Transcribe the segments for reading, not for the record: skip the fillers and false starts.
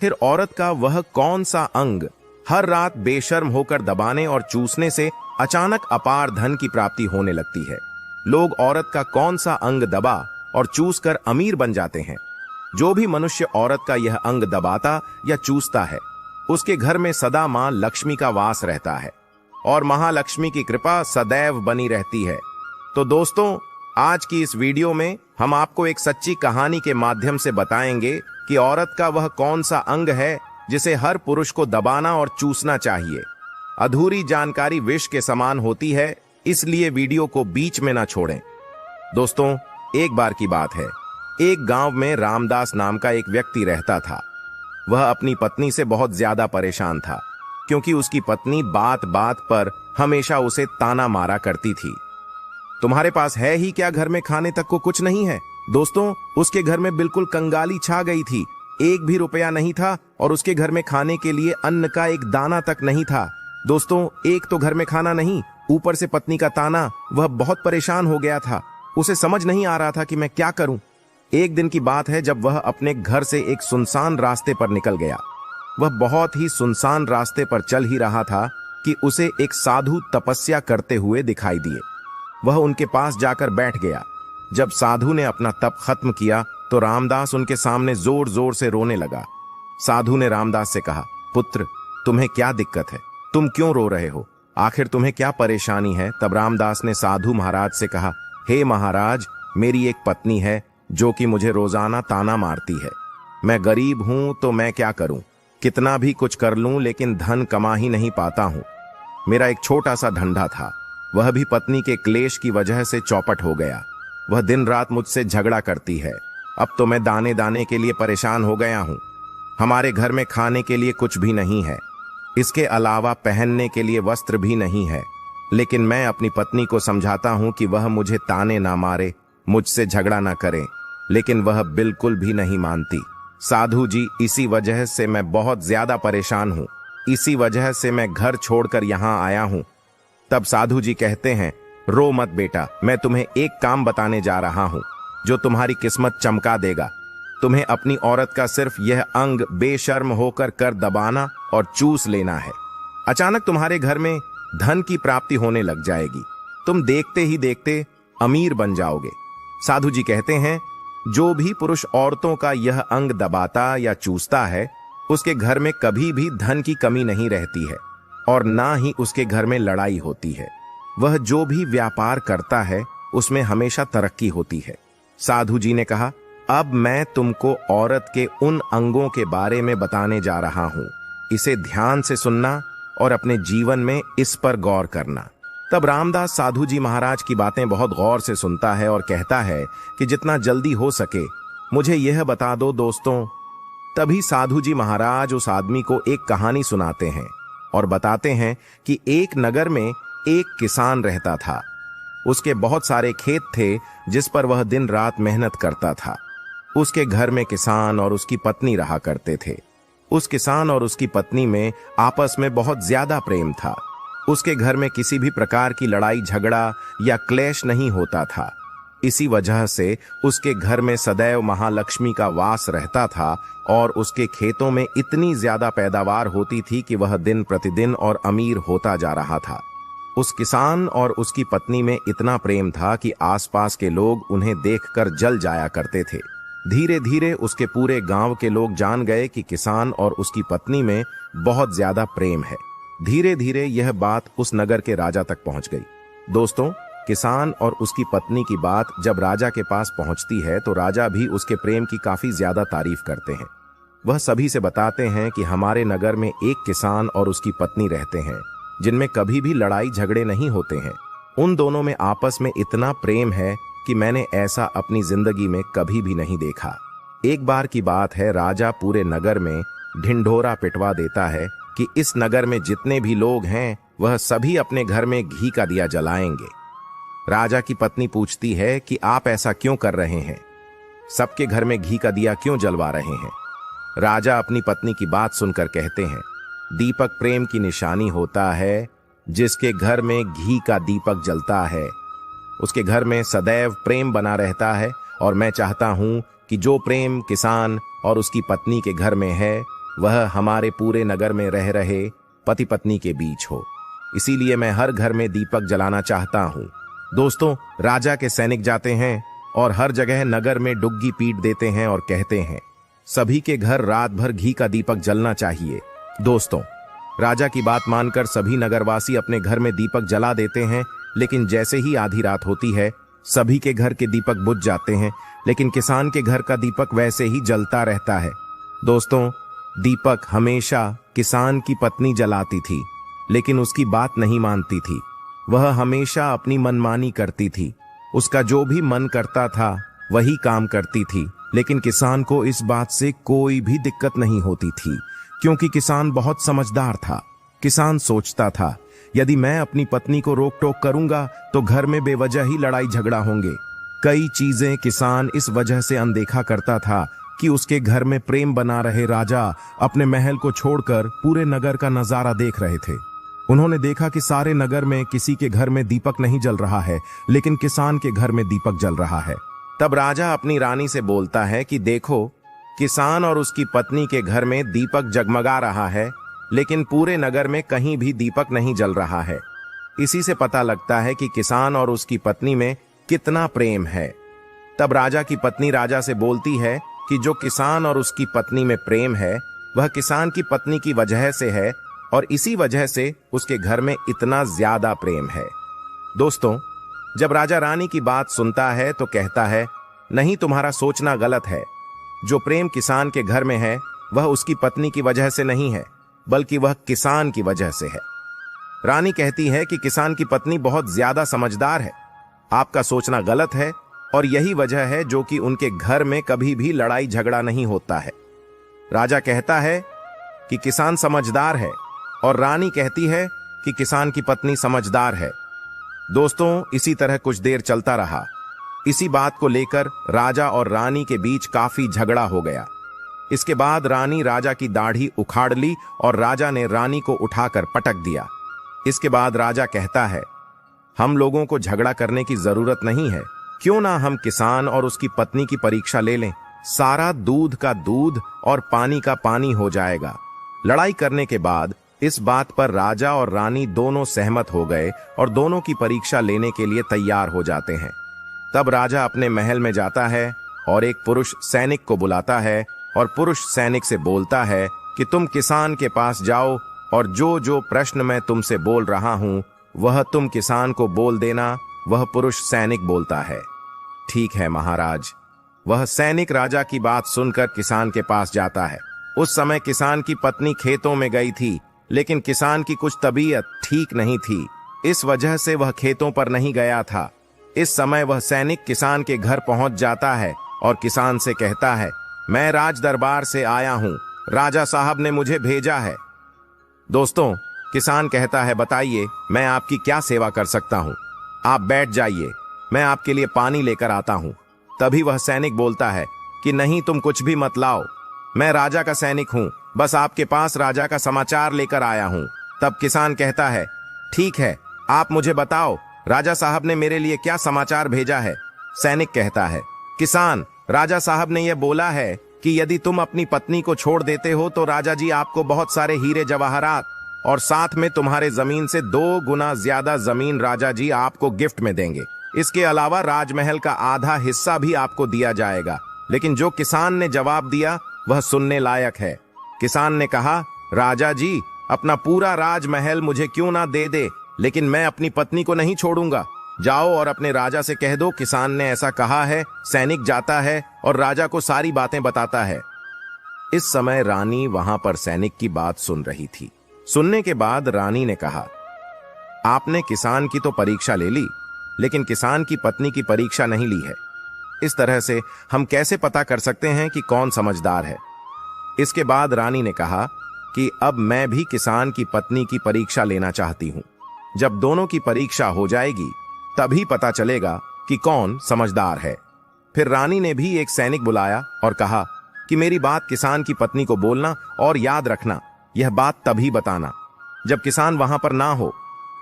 फिर औरत का वह कौन सा अंग हर रात बेशर्म होकर दबाने और चूसने से अचानक अपार धन की प्राप्ति होने लगती है? लोग औरत का कौन सा अंग दबा और चूस कर अमीर बन जाते हैं? जो भी मनुष्य औरत का यह अंग दबाता या चूसता है, उसके घर में सदा मां लक्ष्मी का वास रहता है और महालक्ष्मी की कृपा सदैव बनी रहती है। तो दोस्तों, आज की इस वीडियो में हम आपको एक सच्ची कहानी के माध्यम से बताएंगे कि औरत का वह कौन सा अंग है जिसे हर पुरुष को दबाना और चूसना चाहिए। अधूरी जानकारी विष के समान होती है, इसलिए वीडियो को बीच में ना छोड़ें। दोस्तों, एक बार की बात है, एक गांव में रामदास नाम का एक व्यक्ति रहता था। वह अपनी पत्नी से बहुत ज्यादा परेशान था, क्योंकि उसकी पत्नी बात बात पर हमेशा उसे ताना मारा करती थी। तुम्हारे पास है ही क्या, घर में खाने तक को कुछ नहीं है? दोस्तों, उसके घर में बिल्कुल कंगाली छा गई थी। एक भी रुपया नहीं था और उसके घर में खाने के लिए अन्न का एक दाना तक नहीं था। दोस्तों, एक तो घर में खाना नहीं, ऊपर से पत्नी का ताना। वह बहुत परेशान हो गया था। उसे समझ नहीं आ रहा था कि मैं क्या करूं। एक दिन की बात है, जब वह अपने घर से एक सुनसान रास्ते पर निकल गया। वह बहुत ही सुनसान रास्ते पर चल ही रहा था कि उसे एक साधु तपस्या करते हुए दिखाई दिए। वह उनके पास जाकर बैठ गया। जब साधु ने अपना तप खत्म किया तो रामदास उनके सामने जोर जोर से रोने लगा। साधु ने रामदास से कहा, पुत्र, तुम्हें क्या दिक्कत है? तुम क्यों रो रहे हो? आखिर तुम्हें क्या परेशानी है? तब रामदास ने साधु महाराज से कहा, हे महाराज, मेरी एक पत्नी है जो कि मुझे रोजाना ताना मारती है। मैं गरीब हूं तो मैं क्या करूं? कितना भी कुछ कर लूं लेकिन धन कमा ही नहीं पाता हूं। मेरा एक छोटा सा धंधा था, वह भी पत्नी के क्लेश की वजह से चौपट हो गया। वह दिन रात मुझसे झगड़ा करती है। अब तो मैं दाने दाने के लिए परेशान हो गया हूं। हमारे घर में खाने के लिए कुछ भी नहीं है, इसके अलावा पहनने के लिए वस्त्र भी नहीं है। लेकिन मैं अपनी पत्नी को समझाता हूं कि वह मुझे ताने ना मारे, मुझसे झगड़ा ना करे, लेकिन वह बिल्कुल भी नहीं मानती। साधु जी, इसी वजह से मैं बहुत ज्यादा परेशान हूं। इसी वजह से मैं घर छोड़कर यहां आया हूं। तब साधु जी कहते हैं, रो मत बेटा, मैं तुम्हें एक काम बताने जा रहा हूं जो तुम्हारी किस्मत चमका देगा। तुम्हें अपनी औरत का सिर्फ यह अंग बेशर्म होकर कर दबाना और चूस लेना है। अचानक तुम्हारे घर में धन की प्राप्ति होने लग जाएगी। तुम देखते ही देखते अमीर बन जाओगे। साधु जी कहते हैं, जो भी पुरुष औरतों का यह अंग दबाता या चूसता है, उसके घर में कभी भी धन की कमी नहीं रहती है और ना ही उसके घर में लड़ाई होती है। वह जो भी व्यापार करता है उसमें हमेशा तरक्की होती है। साधु जी ने कहा, अब मैं तुमको औरत के उन अंगों के बारे में बताने जा रहा हूं। इसे ध्यान से सुनना और अपने जीवन में इस पर गौर करना। तब रामदास साधु जी महाराज की बातें बहुत गौर से सुनता है और कहता है कि जितना जल्दी हो सके मुझे यह बता दो दोस्तों। तभी साधु जी महाराज उस आदमी को एक कहानी सुनाते हैं और बताते हैं कि एक नगर में एक किसान रहता था। उसके बहुत सारे खेत थे जिस पर वह दिन रात मेहनत करता था। उसके घर में किसान और उसकी पत्नी रहा करते थे। उस किसान और उसकी पत्नी में आपस में बहुत ज्यादा प्रेम था। उसके घर में किसी भी प्रकार की लड़ाई झगड़ा या क्लेश नहीं होता था। इसी वजह से उसके घर में सदैव महालक्ष्मी का वास रहता था और उसके खेतों में इतनी ज्यादा पैदावार होती थी कि वह दिन प्रतिदिन और अमीर होता जा रहा था। उस किसान और उसकी पत्नी में इतना प्रेम था कि आसपास के लोग उन्हें देखकर जल जाया करते थे। धीरे धीरे उसके पूरे गांव के लोग जान गए कि किसान और उसकी पत्नी में बहुत ज्यादा प्रेम है। धीरे धीरे यह बात उस नगर के राजा तक पहुंच गई। दोस्तों, किसान और उसकी पत्नी की बात जब राजा के पास पहुंचती है तो राजा भी उसके प्रेम की काफी ज्यादा तारीफ करते हैं। वह सभी से बताते हैं कि हमारे नगर में एक किसान और उसकी पत्नी रहते हैं जिनमें कभी भी लड़ाई झगड़े नहीं होते हैं। उन दोनों में आपस में इतना प्रेम है कि मैंने ऐसा अपनी जिंदगी में कभी भी नहीं देखा। एक बार की बात है, राजा पूरे नगर में ढिंढोरा पिटवा देता है कि इस नगर में जितने भी लोग हैं वह सभी अपने घर में घी का दिया जलाएंगे। राजा की पत्नी पूछती है कि आप ऐसा क्यों कर रहे हैं? सबके घर में घी का दिया क्यों जलवा रहे हैं? राजा अपनी पत्नी की बात सुनकर कहते हैं, दीपक प्रेम की निशानी होता है। जिसके घर में घी का दीपक जलता है उसके घर में सदैव प्रेम बना रहता है और मैं चाहता हूं कि जो प्रेम किसान और उसकी पत्नी के घर में है वह हमारे पूरे नगर में रह रहे पति पत्नी के बीच हो। इसीलिए मैं हर घर में दीपक जलाना चाहता हूँ। दोस्तों, राजा के सैनिक जाते हैं और हर जगह नगर में डुग्गी पीट देते हैं और कहते हैं सभी के घर रात भर घी का दीपक जलना चाहिए। दोस्तों, राजा की बात मानकर सभी नगरवासी अपने घर में दीपक जला देते हैं, लेकिन जैसे ही आधी रात होती है सभी के घर के दीपक बुझ जाते हैं, लेकिन किसान के घर का दीपक वैसे ही जलता रहता है। दोस्तों, दीपक हमेशा किसान की पत्नी जलाती थी, लेकिन उसकी बात नहीं मानती थी। वह हमेशा अपनी मनमानी करती थी। उसका जो भी मन करता था वही काम करती थी, लेकिन किसान को इस बात से कोई भी दिक्कत नहीं होती थी, क्योंकि किसान बहुत समझदार था। किसान सोचता था यदि मैं अपनी पत्नी को रोक टोक करूंगा तो घर में बेवजह ही लड़ाई झगड़ा होंगे। कई चीजें किसान इस वजह से अनदेखा करता था कि उसके घर में प्रेम बना रहे राजा अपने महल को छोड़कर पूरे नगर का नजारा देख रहे थे। उन्होंने देखा कि सारे नगर में किसी के घर में दीपक नहीं जल रहा है, लेकिन किसान के घर में दीपक जल रहा है। तब राजा अपनी रानी से बोलता है कि देखो, किसान और उसकी पत्नी के घर में दीपक जगमगा रहा है, लेकिन पूरे नगर में कहीं भी दीपक नहीं जल रहा है। इसी से पता लगता है कि किसान और उसकी पत्नी में कितना प्रेम है। तब राजा की पत्नी राजा से बोलती है कि जो किसान और उसकी पत्नी में प्रेम है वह किसान की पत्नी की वजह से है, और इसी वजह से उसके घर में इतना ज्यादा प्रेम है। दोस्तों, जब राजा रानी की बात सुनता है तो कहता है नहीं, तुम्हारा सोचना गलत है। जो प्रेम किसान के घर में है वह उसकी पत्नी की वजह से नहीं है, बल्कि वह किसान की वजह से है। रानी कहती है कि किसान की पत्नी बहुत ज्यादा समझदार है। आपका सोचना गलत है, और यही वजह है जो कि उनके घर में कभी भी लड़ाई झगड़ा नहीं होता है। राजा कहता है कि किसान समझदार है, और रानी कहती है कि किसान की पत्नी समझदार है। दोस्तों, इसी तरह कुछ देर चलता रहा। इसी बात को लेकर राजा और रानी के बीच काफी झगड़ा हो गया। इसके बाद रानी राजा की दाढ़ी उखाड़ ली और राजा ने रानी को उठाकर पटक दिया। इसके बाद राजा कहता है हम लोगों को झगड़ा करने की जरूरत नहीं है, क्यों ना हम किसान और उसकी पत्नी की परीक्षा ले लें। सारा दूध का दूध और पानी का पानी हो जाएगा। लड़ाई करने के बाद इस बात पर राजा और रानी दोनों सहमत हो गए और दोनों की परीक्षा लेने के लिए तैयार हो जाते हैं। तब राजा अपने महल में जाता है और एक पुरुष सैनिक को बुलाता है और पुरुष सैनिक से बोलता है कि तुम किसान के पास जाओ और जो जो प्रश्न मैं तुमसे बोल रहा हूं वह तुम किसान को बोल देना। वह पुरुष सैनिक बोलता है ठीक है महाराज। वह सैनिक राजा की बात सुनकर किसान के पास जाता है। उस समय किसान की पत्नी खेतों में गई थी, लेकिन किसान की कुछ तबीयत ठीक नहीं थी, इस वजह से वह खेतों पर नहीं गया था। इस समय वह सैनिक किसान के घर पहुंच जाता है और किसान से कहता है मैं राज दरबार से आया हूं, राजा साहब ने मुझे भेजा है। दोस्तों, किसान कहता है बताइए मैं आपकी क्या सेवा कर सकता हूं। आप बैठ जाइए, मैं आपके लिए पानी लेकर आता हूं। तभी वह सैनिक बोलता है कि नहीं, तुम कुछ भी मत लाओ, मैं राजा का सैनिक हूं, बस आपके पास राजा का समाचार लेकर आया हूं। तब किसान कहता है ठीक है, आप मुझे बताओ राजा साहब ने मेरे लिए क्या समाचार भेजा है। सैनिक कहता है किसान, राजा साहब ने यह बोला है कि यदि तुम अपनी पत्नी को छोड़ देते हो तो राजा जी आपको बहुत सारे हीरे जवाहरात और साथ में तुम्हारे जमीन से 2 गुना ज्यादा जमीन राजा जी आपको गिफ्ट में देंगे। इसके अलावा राजमहल का आधा हिस्सा भी आपको दिया जाएगा। लेकिन जो किसान ने जवाब दिया वह सुनने लायक है। किसान ने कहा राजा जी, अपना पूरा राजमहल मुझे क्यों ना दे दे, लेकिन मैं अपनी पत्नी को नहीं छोड़ूंगा। जाओ और अपने राजा से कह दो किसान ने ऐसा कहा है। सैनिक जाता है और राजा को सारी बातें बताता है। इस समय रानी वहां पर सैनिक की बात सुन रही थी। सुनने के बाद रानी ने कहा आपने किसान की तो परीक्षा ले ली, लेकिन किसान की पत्नी की परीक्षा नहीं ली है। इस तरह से हम कैसे पता कर सकते हैं कि कौन समझदार है। इसके बाद रानी ने कहा कि अब मैं भी किसान की पत्नी की परीक्षा लेना चाहती हूं। जब दोनों की परीक्षा हो जाएगी तभी पता चलेगा कि कौन समझदार है। फिर रानी ने भी एक सैनिक बुलाया और कहा कि मेरी बात किसान की पत्नी को बोलना और याद रखना, यह बात तभी बताना जब किसान वहां पर ना हो।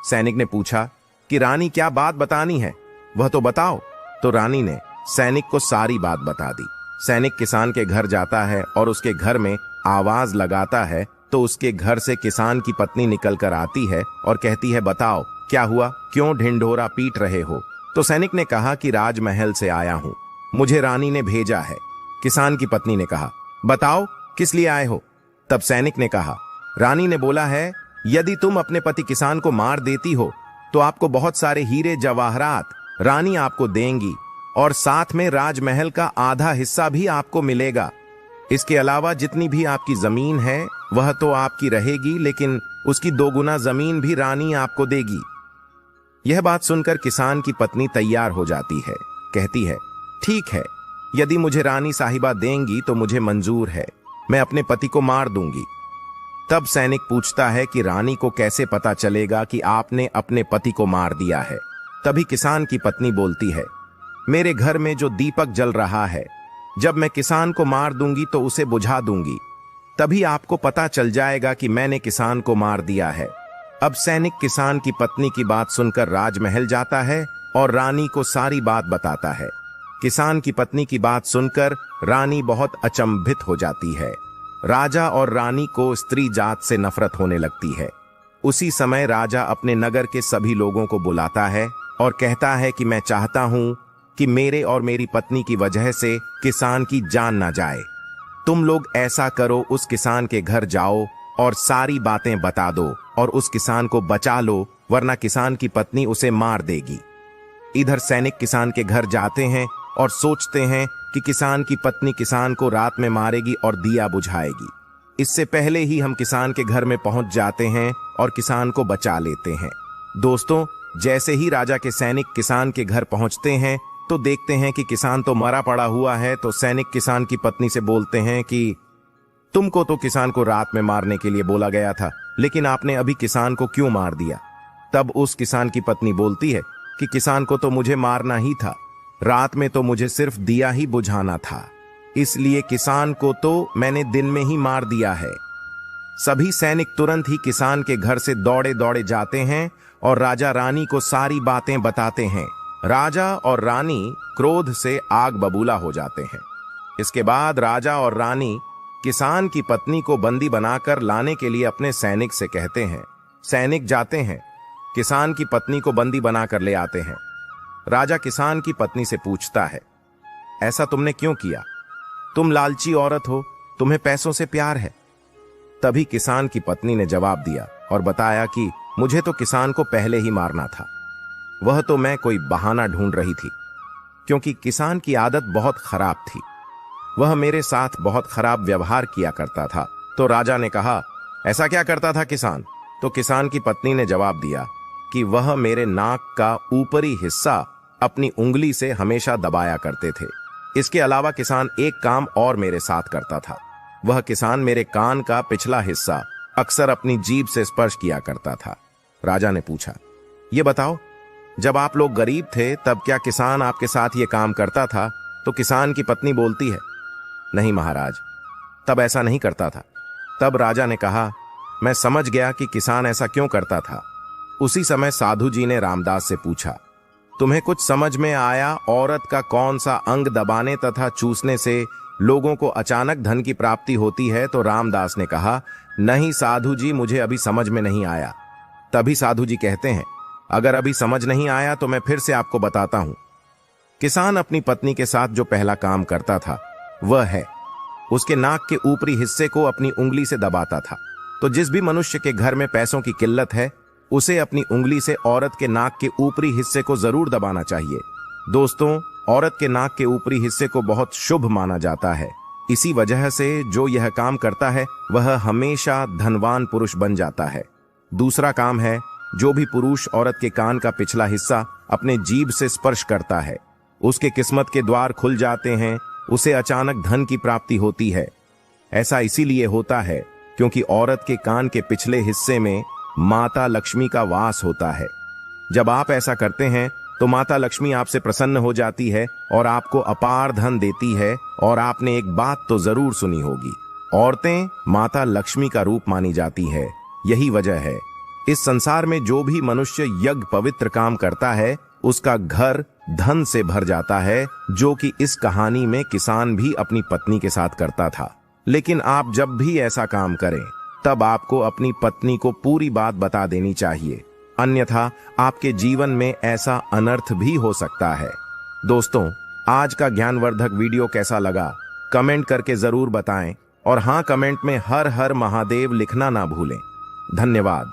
सैनिक ने पूछा कि रानी क्या बात बतानी है, वह तो बताओ। तो रानी ने सैनिक को सारी बात बता दी। सैनिक किसान के घर जाता है और उसके घर में आवाज लगाता है तो उसके घर से किसान की पत्नी निकलकर आती है और कहती है, बताओ क्या हुआ, क्यों ढिंढोरा पीट रहे हो? तो सैनिक ने कहा कि राजमहल से आया हूं, मुझे रानी ने भेजा है। किसान की पत्नी ने कहा, बताओ किस लिए आए हो? तब सैनिक ने कहा, रानी ने बोला है, यदि तुम अपने पति किसान को मार देती हो तो आपको बहुत सारे हीरे जवाहरात रानी आपको देंगी और साथ में राजमहल का आधा हिस्सा भी आपको मिलेगा। इसके अलावा जितनी भी आपकी जमीन है वह तो आपकी रहेगी, लेकिन उसकी 2 गुना जमीन भी रानी आपको देगी। यह बात सुनकर किसान की पत्नी तैयार हो जाती है, कहती है, ठीक है, यदि मुझे रानी साहिबा देंगी तो मुझे मंजूर है, मैं अपने पति को मार दूंगी। तब सैनिक पूछता है कि रानी को कैसे पता चलेगा कि आपने अपने पति को मार दिया है? तभी किसान की पत्नी बोलती है, मेरे घर में जो दीपक जल रहा है, जब मैं किसान को मार दूंगी तो उसे बुझा दूंगी, तभी आपको पता चल जाएगा कि मैंने किसान को मार दिया है। अब सैनिक किसान की पत्नी की बात सुनकर राजमहल जाता है और रानी को सारी बात बताता है। किसान की पत्नी की बात सुनकर रानी बहुत अचंभित हो जाती है। राजा और रानी को स्त्री जात से नफरत होने लगती है। उसी समय राजा अपने नगर के सभी लोगों को बुलाता है और कहता है कि मैं चाहता हूं कि मेरे और मेरी पत्नी की वजह से किसान की जान ना जाए। तुम लोग ऐसा करो, उस किसान के घर जाओ और सारी बातें बता दो और उस किसान को बचा लो, वरना किसान की पत्नी उसे मार देगी। इधर सैनिक किसान के घर जाते हैं और सोचते हैं कि किसान की पत्नी किसान को रात में मारेगी और दिया बुझाएगी। इससे पहले ही हम किसान के घर में पहुंच जाते हैं और किसान को बचा लेते हैं। दोस्तों, जैसे ही राजा के सैनिक किसान के घर पहुंचते हैं तो देखते हैं कि किसान तो मरा पड़ा हुआ है। तो सैनिक किसान की पत्नी से बोलते हैं कि तुमको तो किसान को रात में मारने के लिए बोला गया था, लेकिन आपने अभी किसान को क्यों मार दिया? तब उस किसान की पत्नी बोलती है कि किसान को तो मुझे मारना ही था, रात में तो मुझे सिर्फ दिया ही बुझाना था, इसलिए किसान को तो मैंने दिन में ही मार दिया है। सभी सैनिक तुरंत ही किसान के घर से दौड़े दौड़े जाते हैं और राजा रानी को सारी बातें बताते हैं। राजा और रानी क्रोध से आग बबूला हो जाते हैं। इसके बाद राजा और रानी किसान की पत्नी को बंदी बनाकर लाने के लिए अपने सैनिक से कहते हैं। सैनिक जाते हैं, किसान की पत्नी को बंदी बनाकर ले आते हैं। राजा किसान की पत्नी से पूछता है, ऐसा तुमने क्यों किया? तुम लालची औरत हो, तुम्हें पैसों से प्यार है। तभी किसान की पत्नी ने जवाब दिया और बताया कि मुझे तो किसान को पहले ही मारना था, वह तो मैं कोई बहाना ढूंढ रही थी, क्योंकि किसान की आदत बहुत खराब थी, वह मेरे साथ बहुत खराब व्यवहार किया करता था। तो राजा ने कहा, ऐसा क्या करता था किसान? तो किसान की पत्नी ने जवाब दिया कि वह मेरे नाक का ऊपरी हिस्सा अपनी उंगली से हमेशा दबाया करते थे। इसके अलावा किसान एक काम और मेरे साथ करता था, वह किसान मेरे कान का पिछला हिस्सा अक्सर अपनी जीभ से स्पर्श किया करता था। राजा ने पूछा, ये बताओ, जब आप लोग गरीब थे तब क्या किसान आपके साथ ये काम करता था? तो किसान की पत्नी बोलती है, नहीं महाराज, तब ऐसा नहीं करता था। तब राजा ने कहा, मैं समझ गया कि किसान ऐसा क्यों करता था। उसी समय साधु जी ने रामदास से पूछा, तुम्हें कुछ समझ में आया औरत का कौन सा अंग दबाने तथा चूसने से लोगों को अचानक धन की प्राप्ति होती है? तो रामदास ने कहा, नहीं साधु जी, मुझे अभी समझ में नहीं आया। तभी साधु जी कहते हैं, अगर अभी समझ नहीं आया तो मैं फिर से आपको बताता हूं। किसान अपनी पत्नी के साथ जो पहला काम करता था वह है, उसके नाक के ऊपरी हिस्से को अपनी उंगली से दबाता था। तो जिस भी मनुष्य के घर में पैसों की किल्लत है, उसे अपनी उंगली से औरत के नाक के ऊपरी हिस्से को जरूर दबाना चाहिए। दोस्तों, औरत के नाक के ऊपरी हिस्से को बहुत शुभ माना जाता है। इसी वजह से जो यह काम करता है वह हमेशा धनवान पुरुष बन जाता है। दूसरा काम है, जो भी पुरुष औरत के कान का पिछला हिस्सा अपने जीभ से स्पर्श करता है, उसके किस्मत के द्वार खुल जाते हैं, उसे अचानक धन की प्राप्ति होती है। ऐसा इसीलिए होता है क्योंकि औरत के कान के पिछले हिस्से में माता लक्ष्मी का वास होता है। जब आप ऐसा करते हैं तो माता लक्ष्मी आपसे प्रसन्न हो जाती है और आपको अपार धन देती है। और आपने एक बात तो जरूर सुनी होगी, औरतें माता लक्ष्मी का रूप मानी जाती है। यही वजह है इस संसार में जो भी मनुष्य यज्ञ पवित्र काम करता है उसका घर धन से भर जाता है, जो कि इस कहानी में किसान भी अपनी पत्नी के साथ करता था। लेकिन आप जब भी ऐसा काम करें तब आपको अपनी पत्नी को पूरी बात बता देनी चाहिए, अन्यथा आपके जीवन में ऐसा अनर्थ भी हो सकता है। दोस्तों, आज का ज्ञानवर्धक वीडियो कैसा लगा कमेंट करके जरूर बताएं और हाँ, कमेंट में हर हर महादेव लिखना ना भूलें। धन्यवाद।